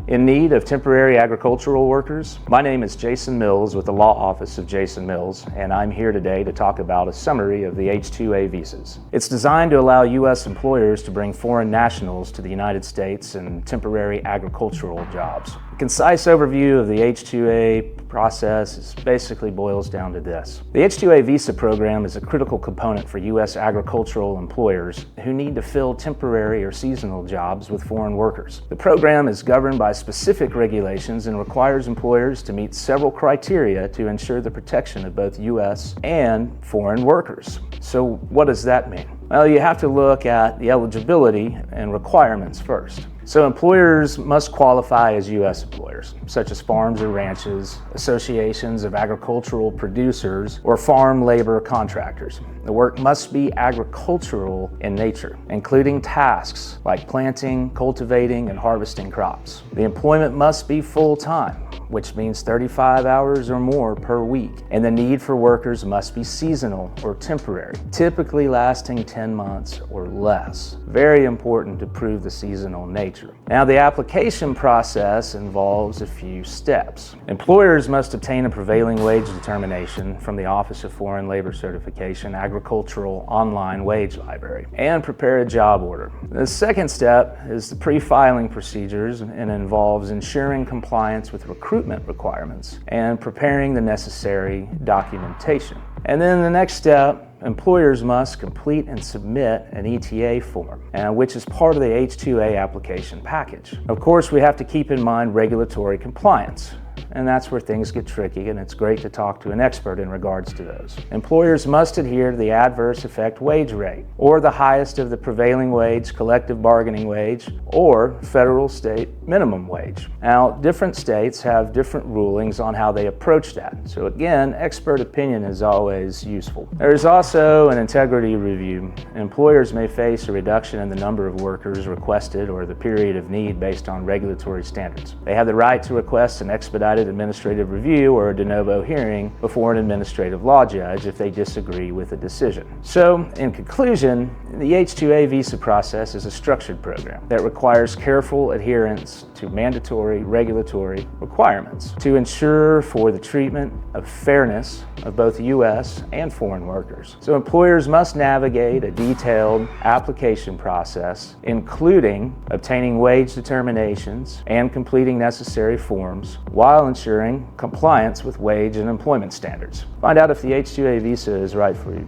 in need of temporary agricultural workers? My name is Jason Mills with the Law Office of Jason Mills, and I'm here today to talk about a summary of the H-2A visas. It's designed to allow U.S. employers to bring foreign nationals to the United States in temporary agricultural jobs. A concise overview of the H-2A process basically boils down to this. The H-2A visa program is a critical component for U.S. agricultural employers who need to fill temporary or seasonal jobs with foreign workers. The program is governed by specific regulations and requires employers to meet several criteria to ensure the protection of both U.S. and foreign workers. So what does that mean? Well, you have to look at the eligibility and requirements first. So employers must qualify as U.S. employers, such as farms or ranches, associations of agricultural producers, or farm labor contractors. The work must be agricultural in nature, including tasks like planting, cultivating, and harvesting crops. The employment must be full-time, which means 35 hours or more per week, and the need for workers must be seasonal or temporary, typically lasting 10 months or less. Very important to prove the seasonal nature. Now, the application process involves a few steps. Employers must obtain a prevailing wage determination from the Office of Foreign Labor Certification Agricultural Online Wage Library and prepare a job order. The second step is the pre-filing procedures and involves ensuring compliance with recruitment requirements and preparing the necessary documentation. And then the next step, employers must complete and submit an ETA form, which is part of the H-2A application package. Of course, we have to keep in mind regulatory compliance, and that's where things get tricky, and it's great to talk to an expert in regards to those. Employers must adhere to the adverse effect wage rate, or the highest of the prevailing wage, collective bargaining wage, or federal state minimum wage. Now, different states have different rulings on how they approach that. So again, expert opinion is always useful. There's also an integrity review. Employers may face a reduction in the number of workers requested or the period of need based on regulatory standards. They have the right to request an expedited administrative review or a de novo hearing before an administrative law judge if they disagree with a decision. So, in conclusion, the H-2A visa process is a structured program that requires careful adherence to mandatory regulatory requirements to ensure for the treatment of fairness of both U.S. and foreign workers. So employers must navigate a detailed application process, including obtaining wage determinations and completing necessary forms while ensuring compliance with wage and employment standards. Find out if the H-2A visa is right for you.